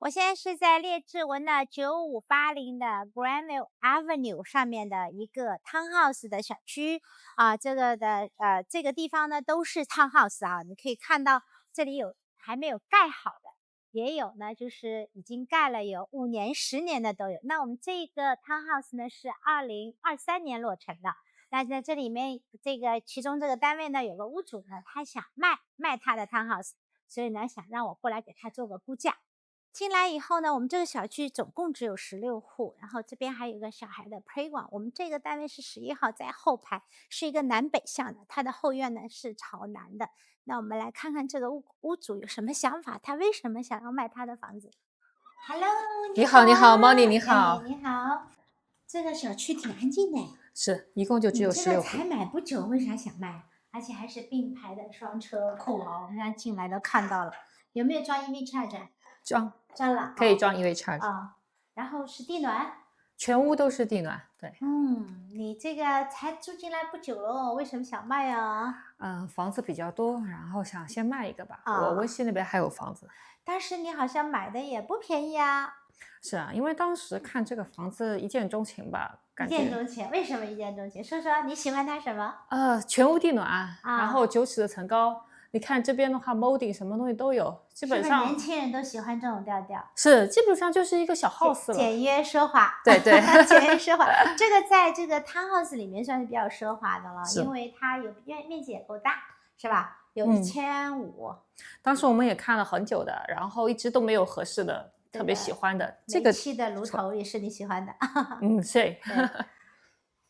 我现在是在列治文的9580的 Granville Avenue 上面的一个 townhouse 的小区啊，这个地方呢都是 townhouse 啊，你可以看到这里有还没有盖好的，也有呢就是已经盖了有5年、10年的都有。那我们这个 townhouse 呢是2023年落成的。那在这里面，其中这个单位呢，有个屋主呢，他想卖他的 townhouse，所以呢，想让我过来给他做个估价。进来以后呢，我们这个小区总共只有16户，然后这边还有一个小孩的 playground。我们这个单位是11号，在后排，是一个南北向的，它的后院呢是朝南的。那我们来看看这个屋主有什么想法，他为什么想要卖他的房子？Hello，你好，你好，Molly，你好，你好。这个小区挺安静的。是一共就只有16户。你这个才买不久，为啥想卖？而且还是并排的双车库啊！我们刚进来都看到了，有没有装 EV charger？装了，可以装EV charger。然后是地暖，全屋都是地暖，对。你这个才住进来不久了，为什么想卖啊？房子比较多，然后想先卖一个吧。我温溪那边还有房子。但是你好像买的也不便宜啊。是啊，因为当时看这个房子一见钟情吧，一见钟情，为什么一见钟情？说说你喜欢它什么？全屋地暖，然后9尺的层高。你看这边的话 ，molding 什么东西都有，基本上是不是年轻人都喜欢这种调调？是，基本上就是一个小 house 了，简约奢华。对对，简约奢华，这个在这个 townhouse 里面算是比较奢华的了，因为它有面积也够大，是吧？有1500。当时我们也看了很久的，然后一直都没有合适的，特别喜欢的。这个煤气的炉头也是你喜欢的。是。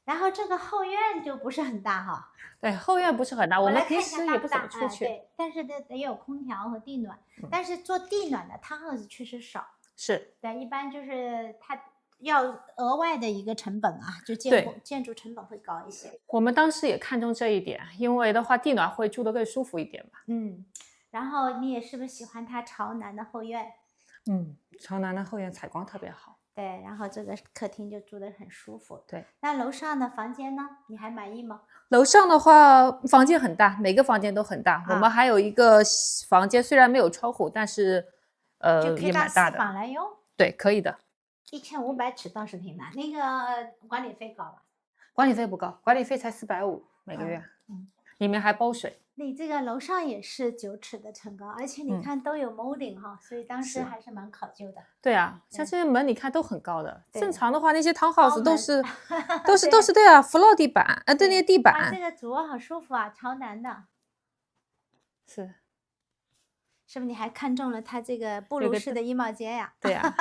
然后这个后院就不是很大哈。对，后院不是很大，我们平时也不怎么出去。对，但是得有空调和地暖，但是做地暖的 townhouse 确实少。是。对，一般就是它要额外的一个成本啊，就建筑成本会高一些。我们当时也看中这一点，因为的话地暖会住得更舒服一点吧。然后你也是不是喜欢它朝南的后院？朝南的后院采光特别好。对，然后这个客厅就住得很舒服。对，那楼上的房间呢？你还满意吗？楼上的话，房间很大，每个房间都很大。我们还有一个房间，虽然没有窗户，但是也蛮大的。就可以当4房来用。对，可以的。1500尺倒是挺大，那个管理费高吧？管理费不高，管理费才450每个月。里面还包水。你这个楼上也是9尺的层高，而且你看都有 molding 哈，所以当时还是蛮考究的。对啊，像这些门你看都很高的。正常的话，那些 townhouse 都是对啊，floor 地板对，那个地板。这个主卧好舒服啊，朝南的。是不是你还看中了它这个布鲁式的衣帽间呀？对呀。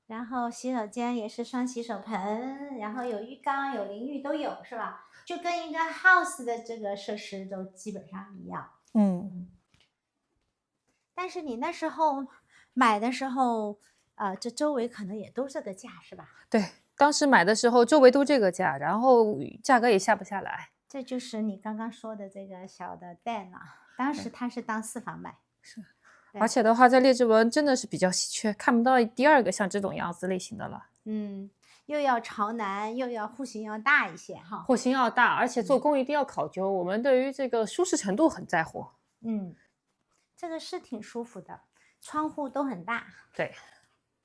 然后洗手间也是双洗手盆，然后有浴缸、有淋浴都有，是吧？就跟一个 house 的这个设施都基本上一样。但是你那时候买的时候，这周围可能也都这个价，是吧？对，当时买的时候周围都这个价，然后价格也下不下来。这就是你刚刚说的这个小的 den 啊，当时它是当4房卖。是。而且的话，在列治文真的是比较稀缺，看不到第二个像这种样子类型的了。又要朝南，又要户型要大一些哈。户型要大，而且做工一定要考究。我们对于这个舒适程度很在乎。这个是挺舒服的，窗户都很大。对。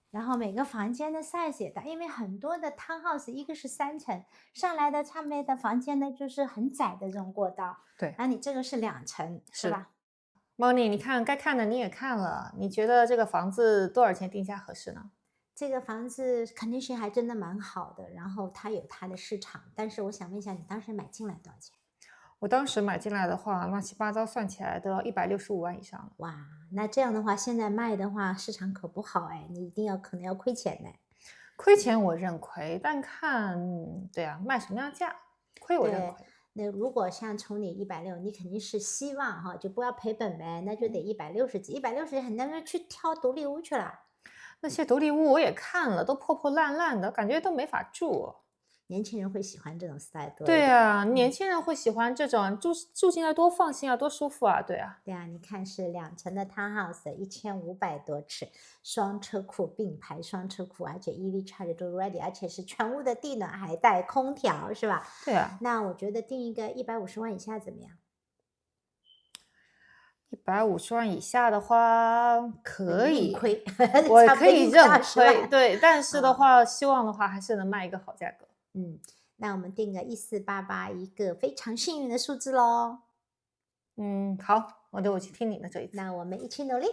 然后每个房间的 size 也大，因为很多的 townhouse 一个是3层，上来的上面的房间呢就是很窄的这种过道。对。那你这个是2层，是吧？Moni， 你看该看的你也看了，你觉得这个房子多少钱定价合适呢？这个房子 condition 还真的蛮好的，然后它有它的市场，但是我想问一下，你当时买进来多少钱？我当时买进来的话，乱七八糟算起来都要165万以上了。哇，那这样的话，现在卖的话，市场可不好哎，你一定可能要亏钱呢。亏钱我认亏，但看对啊，卖什么样价，亏我认亏。那如果像从你160，你肯定是希望哈，就不要赔本呗，那就得160几，160几，很多人去挑独立屋去了。那些独立屋我也看了，都破破烂烂的，感觉都没法住。年轻人会喜欢这种 style 多。对啊，年轻人会喜欢这种住进来多放心啊，多舒服啊，对啊。对啊，你看是2层的 townhouse，1500多尺，双车库并排双车库，而且 EV charge 都 ready， 而且是全屋的地暖还带空调，是吧？对啊。那我觉得定一个150万以下怎么样？ 150万以下的话可以，认亏我差不多可以认180万亏，对，但是的话，希望的话还是能卖一个好价格。那我们定个1488，一个非常幸运的数字咯。好，我去听你的这一次。那我们一起努力。